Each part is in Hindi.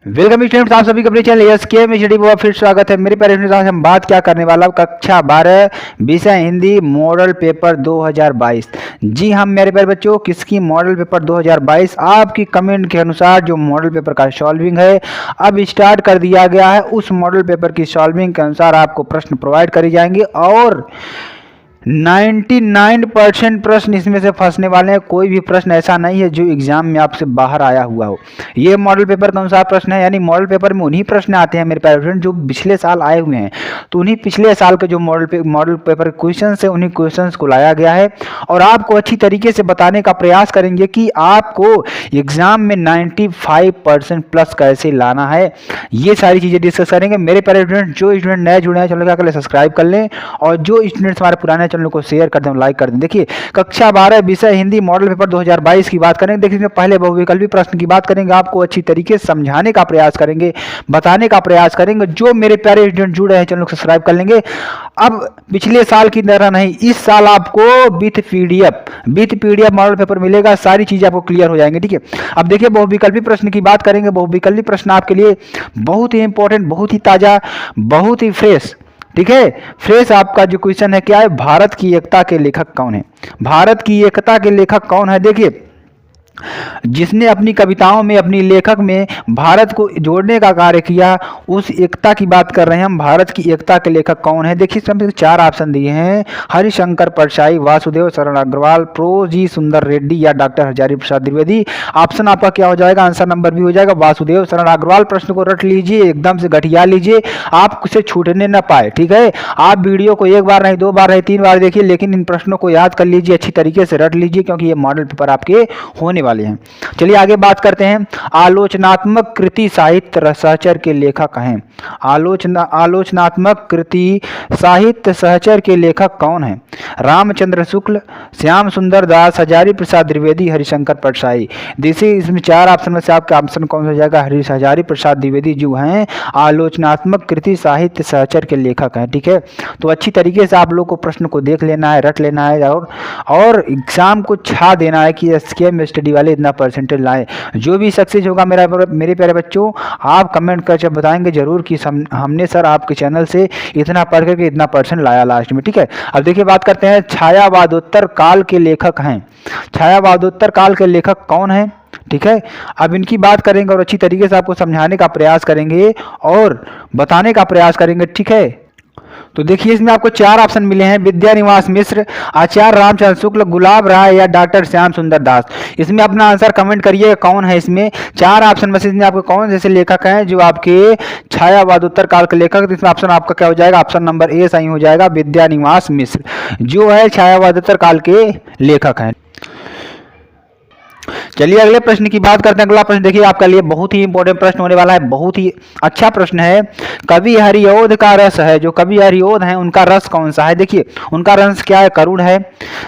वेलकम स्टूडेंट्स, आप सभी को अपने चैनल एसके में स्टडी में फिर स्वागत है। मेरे प्यारे स्टूडेंट्स, आज हम बात क्या करने वाला हूँ, कक्षा 12 विषय हिंदी मॉडल पेपर 2022। जी हाँ मेरे प्यारे बच्चों, किसकी मॉडल पेपर 2022 आपकी कमेंट के अनुसार जो मॉडल पेपर का सॉल्विंग है अब स्टार्ट कर दिया गया है। उस मॉडल पेपर की सॉल्विंग के अनुसार आपको प्रश्न प्रोवाइड करे जाएंगे और 99% प्रश्न इसमें से फंसने वाले हैं। कोई भी प्रश्न ऐसा नहीं है जो एग्जाम में आपसे बाहर आया हुआ हो। ये मॉडल पेपर के अनुसार प्रश्न है, यानी मॉडल पेपर में उन्हीं प्रश्न आते हैं मेरे प्यारे फ्रेंड जो पिछले साल आए हुए हैं। तो उन्हीं पिछले साल के जो मॉडल पेपर क्वेश्चन है उन्हीं क्वेश्चन को लाया गया है और आपको अच्छी तरीके से बताने का प्रयास करेंगे कि आपको एग्जाम में 95% प्लस कैसे लाना है। ये सारी चीज़ें डिस्कस करेंगे मेरे प्यारे स्टूडेंट। जो स्टूडेंट नए जुड़े हैं चैनल क्या करें, सब्सक्राइब कर लें और जो स्टूडेंट्स हमारे पुराने चैनल को शेयर कर दें, लाइक कर दें। देखिए कक्षा 12 विषय हिंदी मॉडल पेपर 2022 की बात करेंगे। देखिए पहले बहुविकल्पी प्रश्न की बात करेंगे, आपको अच्छी तरीके से समझाने का प्रयास करेंगे, बताने का प्रयास करेंगे। जो मेरे प्यारे स्टूडेंट जुड़े हैं चैनल को सब्सक्राइब कर लेंगे। अब पिछले साल की तरह नहीं, इस साल आपको विथ पीडीएफ मॉडल पेपर मिलेगा। सारी चीजें आपको क्लियर हो जाएंगे, ठीक है। अब देखिए बहुविकल्पी प्रश्न की बात करेंगे। बहुविकल्पी प्रश्न आपके लिए बहुत ही इंपॉर्टेंट, बहुत ही ताजा, बहुत ही फ्रेश, ठीक है। फ्रेश आपका जो क्वेश्चन है क्या है, भारत की एकता के लेखक कौन है? भारत की एकता के लेखक कौन है? देखिए जिसने अपनी कविताओं में, अपनी लेखक में भारत को जोड़ने का कार्य किया, उस एकता की बात कर रहे हैं हम। भारत की एकता के लेखक कौन है? देखिए इसमें 4 ऑप्शन दिए हैं, हरिशंकर परसाई, वासुदेव शरण अग्रवाल, प्रो जी सुंदर रेड्डी या डॉक्टर हजारी प्रसाद द्विवेदी। ऑप्शन आपका क्या हो जाएगा, आंसर नंबर भी हो जाएगा वासुदेव शरण अग्रवाल। प्रश्न को रट लीजिए, एकदम से गठिया लीजिए, आप उसे छूटने न पाए, ठीक है। आप वीडियो को 1 बार नहीं, 2 बार नहीं, 3 बार देखिए, लेकिन इन प्रश्नों को याद कर लीजिए, अच्छी तरीके से रट लीजिए, क्योंकि ये मॉडल पेपर आपके होने वाले हैं। चलिए आगे बात करते हैं। आलोचनात्मक कृति साहित्य सहचर के लेखक हैं। आलोचनात्मक कृति साहित्य सहचर के लेखक कौन हैं? रामचंद्र शुक्ल, श्याम सुंदर दास, हजारी प्रसाद द्विवेदी, हरिशंकर परसाई। देखिए इसमें 4 ऑप्शन में से आपका ऑप्शन कौन सा हो जाएगा? हजारी प्रसाद द्विवेदी जो हैं आलोचनात्मक कृति साहित्य सहचर के लेखक हैं, ठीक है। तो अच्छी तरीके से आप लोग को प्रश्न को देख लेना है, रट लेना है और एग्जाम को छा देना है कि एसके में स्टडी वाले इतना परसेंटेज लाए। जो भी सक्सेस होगा मेरे प्यारे बच्चों, आप कमेंट कर जब बताएंगे जरूर कि हमने सर आपके चैनल से इतना पढ़ करके इतना परसेंट लाया लास्ट में, ठीक है। अब देखिए बात करते हैं, छायावादोत्तर काल के लेखक हैं। छायावादोत्तर काल के लेखक कौन है, ठीक है। अब इनकी बात करेंगे और अच्छी तरीके से आपको समझाने का प्रयास करेंगे और बताने का प्रयास करेंगे, ठीक है। तो देखिए इसमें आपको 4 ऑप्शन मिले हैं, विद्यानिवास मिश्र, आचार्य रामचंद्र शुक्ल, गुलाब राय या डॉक्टर श्याम सुंदर दास। इसमें अपना आंसर कमेंट करिए कौन है इसमें 4 ऑप्शन में से इसमें आपको कौन जैसे लेखक हैं जो आपके छायावादोत्तर काल के लेखक। तो इसमें ऑप्शन आपका क्या हो जाएगा? ऑप्शन नंबर ए सही हो जाएगा, विद्यानिवास मिश्र जो है छायावादोत्तर काल के लेखक हैं। चलिए अगले प्रश्न की बात करते हैं। अगला प्रश्न देखिए आपके लिए बहुत ही इंपॉर्टेंट प्रश्न होने वाला है, बहुत ही अच्छा प्रश्न है। कवि हरिओध का रस है, जो कवि हरिओध हैं उनका रस कौन सा है? देखिए उनका रस क्या है? करुण है,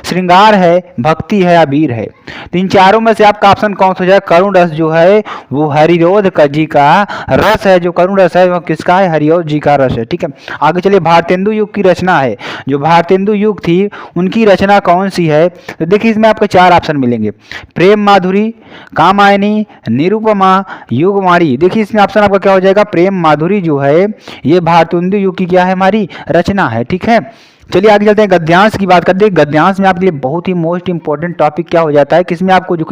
श्रृंगार है, भक्ति है या वीर है। तो इन चारों में से आपका ऑप्शन कौन सा हो जाए? करुण रस जो है वो हरिओध जी का रस है। जो करुण रस है वो किसका है? हरिओध जी का रस है, ठीक है। आगे चलिए, भारतेंदु युग की रचना है, जो भारतेंदु युग थी उनकी रचना कौन सी है? तो देखिए इसमें आपको 4 ऑप्शन मिलेंगे, प्रेम माधुरी, कामायनी, निरुपमा, युगवाणी। देखिए इसमें ऑप्शन आपका क्या हो जाएगा? प्रेम माधुरी जो है ये भारतेंदु युग की क्या है? हमारी रचना है, ठीक है। चलिए आगे चलते हैं, गद्यांश की बात करते हैं। गद्यांश में आपके लिए बहुत ही मोस्ट इंपॉर्टेंट टॉपिक क्या हो जाता है कि इसमें आपको जो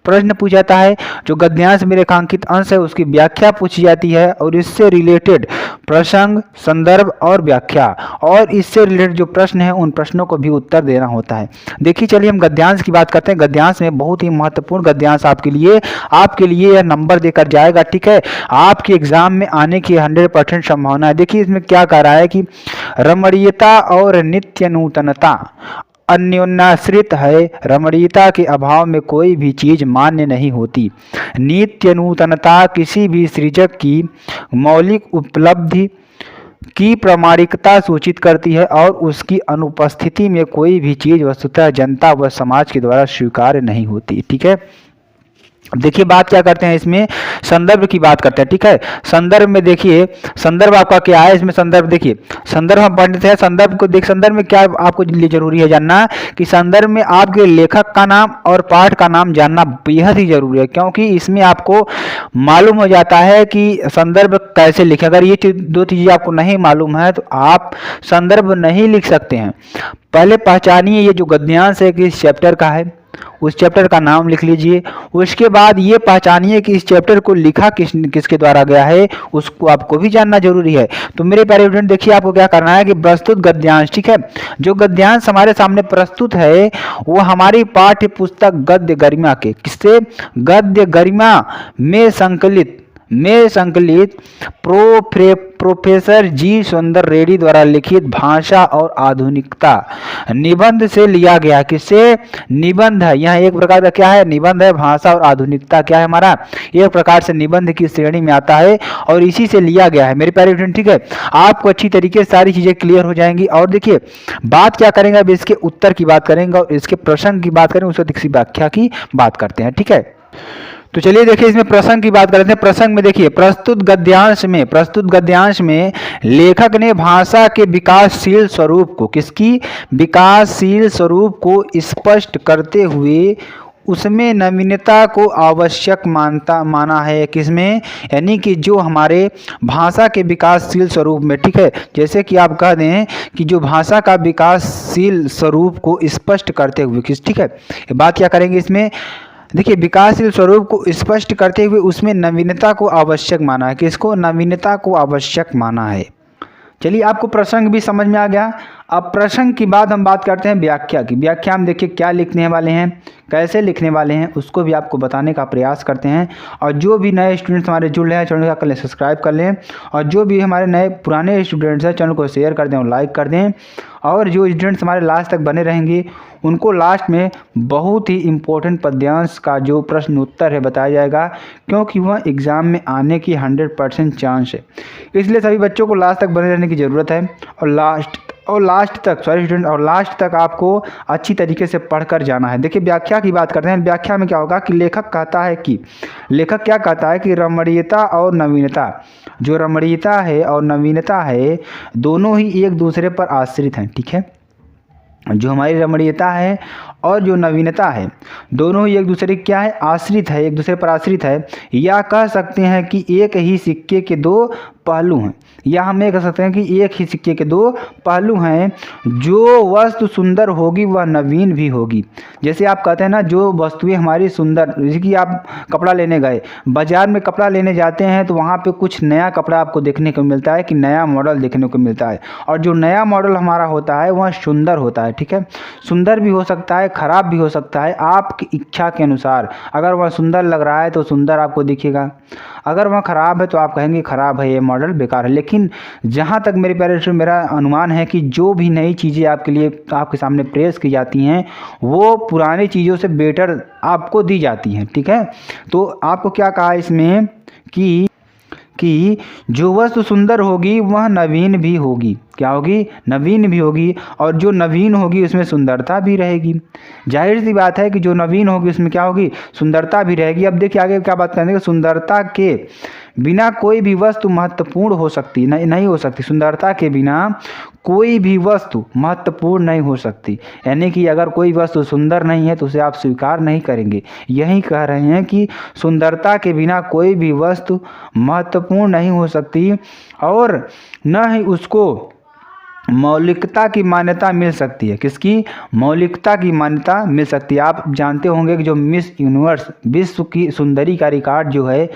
प्रश्न पूछा जाता है, जो गद्यांश में रेखांकित अंश है उसकी व्याख्या पूछी जाती है और इससे रिलेटेड प्रसंग, संदर्भ और व्याख्या, और इससे रिलेटेड जो प्रश्न है उन प्रश्नों को भी उत्तर देना होता है। देखिए चलिए हम गद्यांश की बात करते हैं। गद्यांश में बहुत ही महत्वपूर्ण गद्यांश आपके लिए यह नंबर देकर जाएगा, ठीक है। आपके एग्जाम में आने की 100% संभावना है। देखिए इसमें क्या कह रहा है कि रमणीयता और नित्य नूतनता अन्योन्याश्रित है। रमणीयता के अभाव में कोई भी चीज मान्य नहीं होती। नित्य नूतनता किसी भी सृजक की मौलिक उपलब्धि की प्रामाणिकता सूचित करती है और उसकी अनुपस्थिति में कोई भी चीज वस्तुतः जनता व समाज के द्वारा स्वीकार्य नहीं होती, ठीक है। देखिए बात क्या करते हैं इसमें, संदर्भ की बात करते हैं, ठीक है। संदर्भ में देखिए, संदर्भ आपका क्या है इसमें, संदर्भ देखिए, संदर्भ हम पढ़ते हैं, संदर्भ को देख, संदर्भ में क्या आपको लिए जरूरी है जानना कि संदर्भ में आपके लेखक का नाम और पाठ का नाम जानना बेहद ही जरूरी है, क्योंकि इसमें आपको मालूम हो जाता है कि संदर्भ कैसे लिखें। अगर ये दो चीज़ें आपको नहीं मालूम है तो आप संदर्भ नहीं लिख सकते हैं। पहले पहचानिए ये जो गद्यांश है कि इस चैप्टर का है, उस चैप्टर का नाम लिख लीजिए। उसके बाद ये पहचानिए कि इस चैप्टर को लिखा किसके द्वारा गया है, उसको आपको भी जानना जरूरी है। तो मेरे प्यारे स्टूडेंट देखिए, आपको क्या करना है कि प्रस्तुत गद्यांश, ठीक है, जो गद्यांश हमारे सामने प्रस्तुत है वो हमारी पाठ्य पुस्तक गद्य गरिमा के, किससे, गद्य गरिमा में संकलित प्रोफेसर जी सुंदर रेड्डी द्वारा लिखित भाषा और आधुनिकता निबंध से लिया गया। किससे, निबंध है, यह एक प्रकार का क्या है, निबंध है। भाषा और आधुनिकता क्या है हमारा, एक प्रकार से निबंध की श्रेणी में आता है और इसी से लिया गया है। मेरे प्यारे स्टूडेंट ठीक है, आपको अच्छी तरीके से सारी चीजें क्लियर हो जाएंगी। और देखिए बात क्या करेंगे, अब इसके उत्तर की बात करेंगे और इसके प्रसंग की बात करेंगे, उसके व्याख्या की बात करते हैं, ठीक है। तो चलिए देखिए इसमें प्रसंग की बात करते हैं। प्रसंग में देखिए, प्रस्तुत गद्यांश में लेखक ने भाषा के विकासशील स्वरूप को, किसकी, विकासशील स्वरूप को स्पष्ट करते हुए उसमें नवीनता को आवश्यक माना है। किसमें, यानी कि जो हमारे भाषा के विकासशील स्वरूप में, ठीक है, जैसे कि आप कह दें कि जो भाषा का विकासशील स्वरूप को स्पष्ट करते हुए, किस, ठीक है, बात क्या करेंगे इसमें, देखिए विकासशील स्वरूप को स्पष्ट करते हुए उसमें नवीनता को आवश्यक माना है। किसको, नवीनता को आवश्यक माना है। चलिए आपको प्रसंग भी समझ में आ गया। अब प्रसंग की बाद हम बात करते हैं व्याख्या की। व्याख्या में देखिए क्या लिखने वाले हैं, कैसे लिखने वाले हैं, उसको भी आपको बताने का प्रयास करते हैं। और जो भी नए स्टूडेंट्स हमारे जुड़ रहे हैं चैनल का कर लें, सब्सक्राइब कर लें, और जो भी हमारे नए पुराने स्टूडेंट्स हैं चैनल को शेयर कर दें और लाइक कर दें। और जो स्टूडेंट्स हमारे लास्ट तक बने रहेंगे उनको लास्ट में बहुत ही इम्पोर्टेंट पद्यांश का जो प्रश्न उत्तर है बताया जाएगा, क्योंकि वह एग्ज़ाम में आने की 100% चांस है। इसलिए सभी बच्चों को लास्ट तक बने रहने की ज़रूरत है। और लास्ट तक आपको अच्छी तरीके से पढ़कर जाना है। देखिए व्याख्या की बात करते हैं। व्याख्या में क्या होगा कि लेखक क्या कहता है कि रमणीयता और नवीनता, जो रमणीयता है और नवीनता है दोनों ही एक दूसरे पर आश्रित हैं, ठीक है। जो हमारी रमणीयता है और जो नवीनता है दोनों ही एक दूसरे क्या है, आश्रित है, एक दूसरे पर आश्रित है। या कह सकते हैं कि एक ही सिक्के के दो पहलू हैं, या हम ये कह सकते हैं कि एक ही सिक्के के दो पहलू हैं। जो वस्तु सुंदर होगी वह नवीन भी होगी। जैसे आप कहते हैं ना, जो वस्तुएं हमारी सुंदर, जैसे कि आप कपड़ा लेने गए, बाजार में कपड़ा लेने जाते हैं तो वहाँ पे कुछ नया कपड़ा आपको देखने को मिलता है, कि नया मॉडल देखने को मिलता है। और जो नया मॉडल हमारा होता है वह सुंदर होता है, ठीक है। सुंदर भी हो सकता है, खराब भी हो सकता है, आपकी इच्छा के अनुसार। अगर वह सुंदर लग रहा है तो सुंदर आपको दिखेगा, अगर वह खराब है तो आप कहेंगे खराब है, ये मॉडल बेकार है। लेकिन जहाँ तक मेरे प्यारे स्टूडेंट मेरा अनुमान है कि जो भी नई चीज़ें आपके लिए आपके सामने प्रेस की जाती हैं वो पुरानी चीज़ों से बेटर आपको दी जाती हैं, ठीक है। तो आपको क्या कहा इसमें कि जो वस्तु सुंदर होगी वह नवीन भी होगी। क्या होगी, नवीन भी होगी। और जो नवीन होगी उसमें सुंदरता भी रहेगी। जाहिर सी बात है कि जो नवीन होगी उसमें क्या होगी, सुंदरता भी रहेगी। अब देखिए आगे क्या बात करेंगे, सुंदरता के बिना कोई भी वस्तु महत्वपूर्ण हो सकती नहीं हो सकती। सुंदरता के बिना कोई भी वस्तु महत्वपूर्ण नहीं हो सकती, यानी कि अगर कोई वस्तु सुंदर नहीं है तो उसे आप स्वीकार नहीं करेंगे। यही कह रहे हैं कि सुंदरता के बिना कोई भी वस्तु महत्वपूर्ण नहीं हो सकती और न ही उसको मौलिकता की मान्यता मिल सकती है। किसकी, मौलिकता की मान्यता मिल सकती है। आप जानते होंगे कि जो मिस यूनिवर्स विश्व की सुंदरी का रिकॉर्ड जो है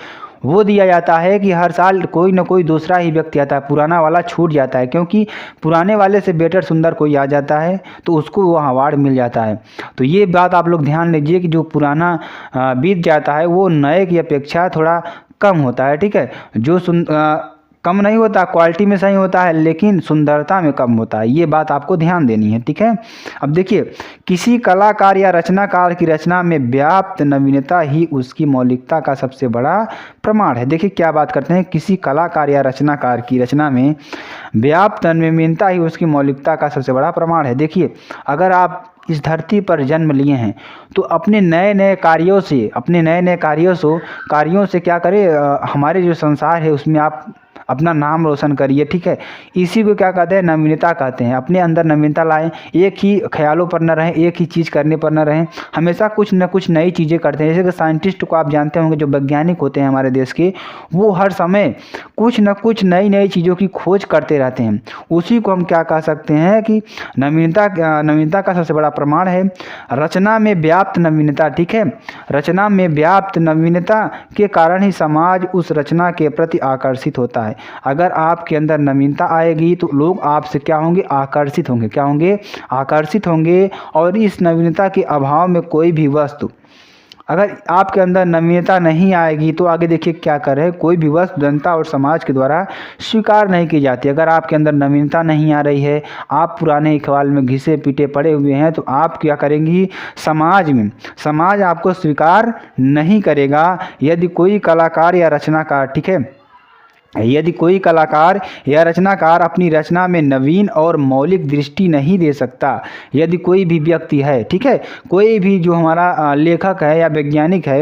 वो दिया जाता है कि हर साल कोई ना कोई दूसरा ही व्यक्ति आता है, पुराना वाला छूट जाता है, क्योंकि पुराने वाले से बेटर सुंदर कोई आ जाता है तो उसको वो अवार्ड मिल जाता है। तो ये बात आप लोग ध्यान लीजिए कि जो पुराना बीत जाता है वो नए की अपेक्षा थोड़ा कम होता है, ठीक है। जो कम नहीं होता, क्वालिटी में सही होता है, लेकिन सुंदरता में कम होता है। ये बात आपको ध्यान देनी है, ठीक है। अब देखिए, किसी कलाकार या रचनाकार की रचना में व्याप्त नवीनता ही उसकी मौलिकता का सबसे बड़ा प्रमाण है। देखिए क्या बात करते हैं, किसी कलाकार या रचनाकार की रचना में व्याप्त नवीनता ही उसकी मौलिकता का सबसे बड़ा प्रमाण है। देखिए अगर आप इस धरती पर जन्म लिए हैं, तो अपने नए नए कार्यों से क्या करें, हमारे जो संसार है उसमें आप अपना नाम रोशन करिए। ठीक है, इसी को क्या कहते हैं, नवीनता कहते हैं। अपने अंदर नवीनता लाएं, एक ही ख्यालों पर न रहें, एक ही चीज़ करने पर न रहें, हमेशा कुछ न कुछ नई चीज़ें करते हैं। जैसे कि साइंटिस्ट को आप जानते होंगे, जो वैज्ञानिक होते हैं हमारे देश के, वो हर समय कुछ न कुछ नई नई चीज़ों की खोज करते रहते हैं। उसी को हम क्या कह सकते हैं कि नवीनता का सबसे बड़ा प्रमाण है रचना में व्याप्त नवीनता। ठीक है, रचना में व्याप्त नवीनता के कारण ही समाज उस रचना के प्रति आकर्षित होता है। अगर आपके अंदर नवीनता आएगी तो लोग आपसे क्या होंगे, आकर्षित होंगे। क्या होंगे, आकर्षित होंगे। और इस नवीनता के अभाव में कोई भी वस्तु, अगर आपके अंदर नवीनता नहीं आएगी तो आगे देखिए क्या कर रहे हैं, कोई भी वस्तु जनता और समाज के द्वारा स्वीकार नहीं की जाती। अगर आपके अंदर नवीनता नहीं आ रही है, आप पुराने ख्याल में घिसे पीटे पड़े हुए हैं, तो आप क्या करेंगी, समाज आपको स्वीकार नहीं करेगा। यदि कोई कलाकार या रचनाकार, ठीक है, यदि कोई कलाकार या रचनाकार अपनी रचना में नवीन और मौलिक दृष्टि नहीं दे सकता, यदि कोई भी व्यक्ति है, ठीक है, कोई भी जो हमारा लेखक है या वैज्ञानिक है,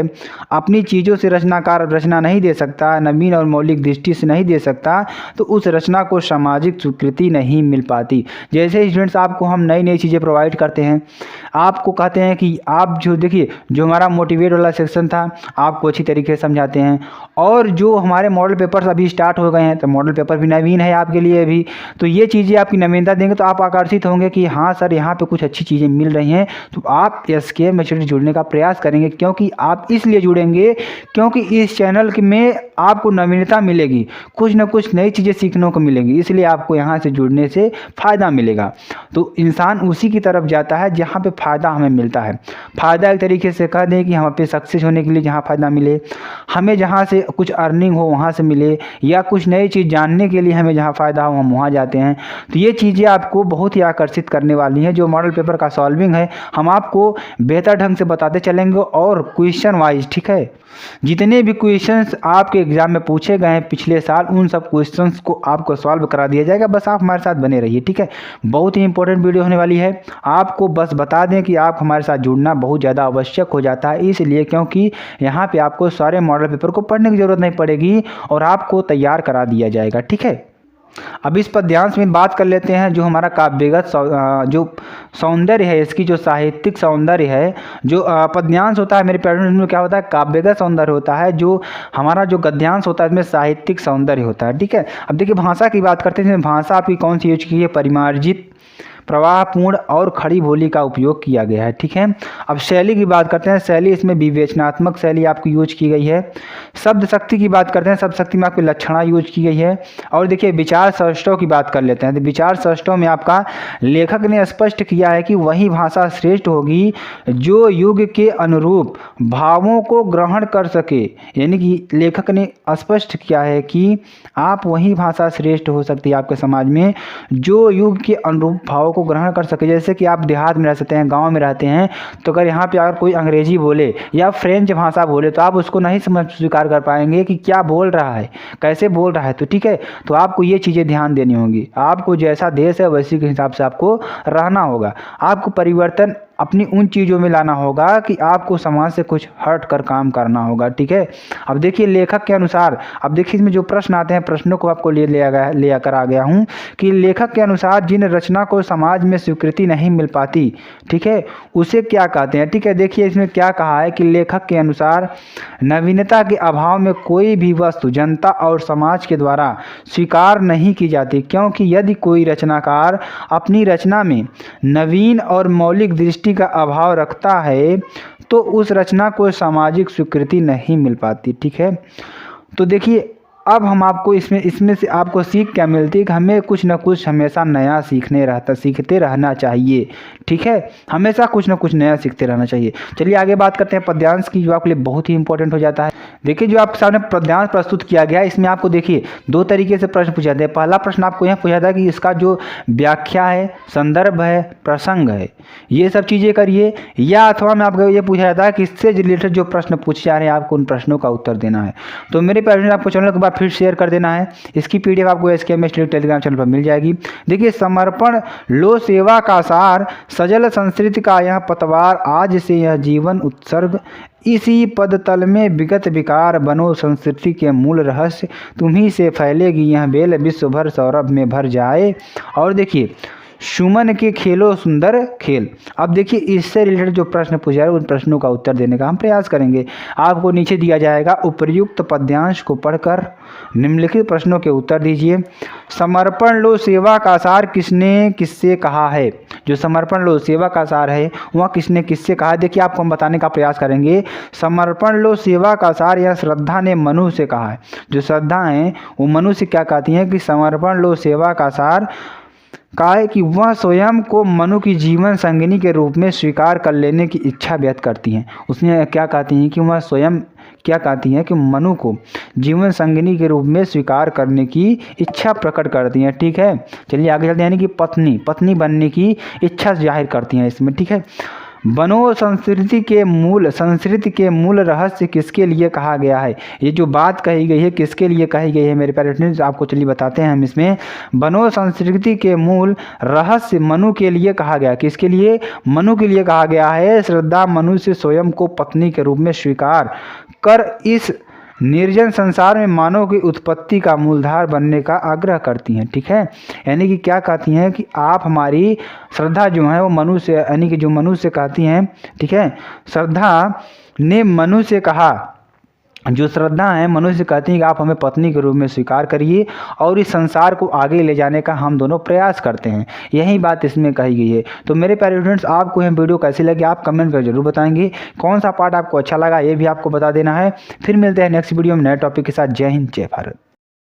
अपनी चीज़ों से रचना नहीं दे सकता, नवीन और मौलिक दृष्टि से नहीं दे सकता, तो उस रचना को सामाजिक स्वीकृति नहीं मिल पाती। जैसे स्टूडेंट्स, आपको हम नई नई चीज़ें प्रोवाइड करते हैं, आपको कहते हैं कि आप जो देखिए, जो हमारा मोटिवेट वाला सेक्शन था, आपको अच्छी तरीके से समझाते हैं। और जो हमारे मॉडल पेपर्स अभी स्टार्ट हो गए हैं, तो मॉडल पेपर भी नवीन है आपके लिए भी, तो ये चीज़ें आपकी नवीनता देंगे, तो आप आकर्षित होंगे कि हाँ सर, यहाँ पे कुछ अच्छी चीज़ें मिल रही हैं, तो आप एसकेएम मैथमेटिक्स जुड़ने का प्रयास करेंगे। क्योंकि आप इसलिए जुड़ेंगे क्योंकि इस चैनल में आपको नवीनता मिलेगी, कुछ ना कुछ नई चीज़ें सीखने को मिलेंगी, इसलिए आपको यहाँ से जुड़ने से फ़ायदा मिलेगा। तो इंसान उसी की तरफ जाता है जहाँ पे फ़ायदा हमें मिलता है। फ़ायदा एक तरीके से कह दें कि हम पे सक्सेस होने के लिए जहाँ फ़ायदा मिले, हमें जहाँ से कुछ अर्निंग हो वहाँ से मिले, या कुछ नई चीज़ जानने के लिए हमें जहाँ फ़ायदा हो हम वहाँ जाते हैं। तो ये चीज़ें आपको बहुत ही आकर्षित करने वाली हैं। जो मॉडल पेपर का सॉल्विंग है, हम आपको बेहतर ढंग से बताते चलेंगे, और क्वेश्चन वाइज, ठीक है, जितने भी क्वेश्चंस आपके एग्जाम में पूछे गए हैं पिछले साल, उन सब क्वेश्चंस को आपको सॉल्व करा दिया जाएगा। बस आप हमारे साथ बने रहिए, ठीक है। बहुत ही इंपॉर्टेंट वीडियो होने वाली है। आपको बस बता दें कि आप हमारे साथ जुड़ना बहुत ज़्यादा आवश्यक हो जाता है, इसलिए क्योंकि यहाँ पे आपको सारे मॉडल पेपर को पढ़ने की ज़रूरत नहीं पड़ेगी और आपको तैयार करा दिया जाएगा, ठीक है। अब इस पद्यांश में बात कर लेते हैं, जो हमारा काव्यगत जो सौंदर्य है, इसकी जो साहित्यिक सौंदर्य है, जो पद्यांश होता है मेरे पेरेंट्स में क्या होता है, काव्यगत सौंदर्य होता है। जो हमारा जो गद्यांश होता है इसमें साहित्यिक सौंदर्य होता है, ठीक है। अब देखिए भाषा की बात करते हैं, इसमें भाषा आपकी कौन सी यूज की है, परिमार्जित, प्रवाहपूर्ण और खड़ी बोली का उपयोग किया गया है, ठीक है। अब शैली की बात करते हैं, शैली इसमें विवेचनात्मक शैली आपकी यूज की गई है। शब्द शक्ति की बात करते हैं, शब्द शक्ति में आपकी लक्षणा यूज की गई है। और देखिए विचार षष्ठों की बात कर लेते हैं, तो विचार षष्ठों में आपका लेखक ने स्पष्ट किया है कि वही भाषा श्रेष्ठ होगी जो युग के अनुरूप भावों को ग्रहण कर सके। यानी कि लेखक ने स्पष्ट किया है कि आप वही भाषा श्रेष्ठ हो सकती है आपके समाज में जो युग के अनुरूप भावों को ग्रहण कर सके। जैसे कि आप देहात में रह सकते हैं, गांव में रहते हैं, तो अगर यहाँ पे अगर कोई अंग्रेजी बोले या फ्रेंच भाषा बोले तो आप उसको नहीं समझ स्वीकार कर पाएंगे कि क्या बोल रहा है, कैसे बोल रहा है। तो ठीक है, तो आपको ये चीज़ें ध्यान देनी होंगी। आपको जैसा देश है वैसे के हिसाब से आपको रहना होगा। आपको परिवर्तन अपनी उन चीज़ों में लाना होगा कि आपको समाज से कुछ हट कर काम करना होगा, ठीक है। अब देखिए लेखक के अनुसार, अब देखिए इसमें जो प्रश्न आते हैं, प्रश्नों को आपको ले कर आ गया हूँ कि लेखक के अनुसार जिन रचना को समाज में स्वीकृति नहीं मिल पाती, ठीक है, उसे क्या कहते हैं। ठीक है, देखिए इसमें क्या कहा है कि लेखक के अनुसार नवीनता के अभाव में कोई भी वस्तु जनता और समाज के द्वारा स्वीकार नहीं की जाती, क्योंकि यदि कोई रचनाकार अपनी रचना में नवीन और मौलिक दृष्टि का अभाव रखता है तो उस रचना को सामाजिक स्वीकृति नहीं मिल पाती, ठीक है। तो देखिए अब हम आपको इसमें से आपको सीख क्या मिलती है कि हमें कुछ ना कुछ हमेशा नया सीखते रहना चाहिए, ठीक है। हमेशा कुछ ना कुछ नया सीखते रहना चाहिए। चलिए आगे बात करते हैं पद्यांश की, जो आपके लिए बहुत ही इंपॉर्टेंट हो जाता है। देखिए जो आपके सामने पद्यांश प्रस्तुत किया गया है, इसमें आपको देखिए दो तरीके से प्रश्न पूछा जाता है। पहला प्रश्न आपको यह पूछा था कि इसका जो व्याख्या है, संदर्भ है, प्रसंग है, ये सब चीज़ें करिए, या अथवा में आपको ये पूछा जाता है कि इससे रिलेटेड जो प्रश्न पूछे जा रहे हैं आपको उन प्रश्नों का उत्तर देना है। तो मेरे पेरेंट्स आपको चैनल के बाद फिर शेयर कर देना है। इसकी पीडीएफ आपको SKM टेलीग्राम चैनल पर मिल जाएगी। देखिए, समर्पण लो सेवा का सार, सजल संस्कृति का यह पतवार, आज से यह जीवन उत्सर्ग, इसी पद तल में विगत विकार, बनो संस्कृति के मूल रहस्य, तुम्ही से फैलेगी यह बेल, विश्व भर सौरभ में भर जाए। और देखिए, सुमन के खेलो सुंदर खेल। अब देखिए, इससे रिलेटेड जो प्रश्न पूछा है उन प्रश्नों का उत्तर देने का हम प्रयास करेंगे। आपको नीचे दिया जाएगा, उपर्युक्त पद्यांश को पढ़कर निम्नलिखित प्रश्नों के उत्तर दीजिए। समर्पण लो सेवा का सार किसने किससे कहा है? जो समर्पण लो सेवा का सार है वह किसने किससे कहा है? देखिए, आपको हम बताने का प्रयास करेंगे। समर्पण लो सेवा का सार यह श्रद्धा ने मनु से कहा है। जो श्रद्धा है वो मनु से क्या कहती है कि समर्पण लो सेवा का सार कहा है कि वह स्वयं को मनु की जीवन संगिनी के रूप में स्वीकार कर लेने की इच्छा व्यक्त करती हैं। उसने क्या कहती हैं कि वह स्वयं क्या कहती हैं कि मनु को जीवन संगिनी के रूप में स्वीकार करने की इच्छा प्रकट करती हैं। ठीक है, चलिए आगे चलते हैं। यानी कि पत्नी बनने की इच्छा जाहिर करती हैं इसमें। ठीक है, बनो संस्कृति के मूल रहस्य किसके लिए कहा गया है? ये जो बात कही गई है किसके लिए कही गई है मेरे प्यारे फ्रेंड्स, आपको चलिए बताते हैं हम इसमें। बनो संस्कृति के मूल रहस्य मनु के लिए कहा गया। किसके लिए? मनु के लिए कहा गया है। श्रद्धा मनु से स्वयं को पत्नी के रूप में स्वीकार कर इस निर्जन संसार में मानव की उत्पत्ति का मूलधार बनने का आग्रह करती हैं। ठीक है, यानी कि क्या कहती हैं कि आप हमारी श्रद्धा जो है वो मनु से, यानी कि जो मनु से कहती हैं। ठीक है, श्रद्धा ने मनु से कहा, जो श्रद्धा है मनु से कहती हैं कि आप हमें पत्नी के रूप में स्वीकार करिए और इस संसार को आगे ले जाने का हम दोनों प्रयास करते हैं। यही बात इसमें कही गई है। तो मेरे प्यारे स्टूडेंट्स, आपको यह वीडियो कैसी लगी आप कमेंट कर जरूर बताएंगे। कौन सा पार्ट आपको अच्छा लगा ये भी आपको बता देना है। फिर मिलते हैं नेक्स्ट वीडियो में नए टॉपिक के साथ। जय हिंद, जय भारत।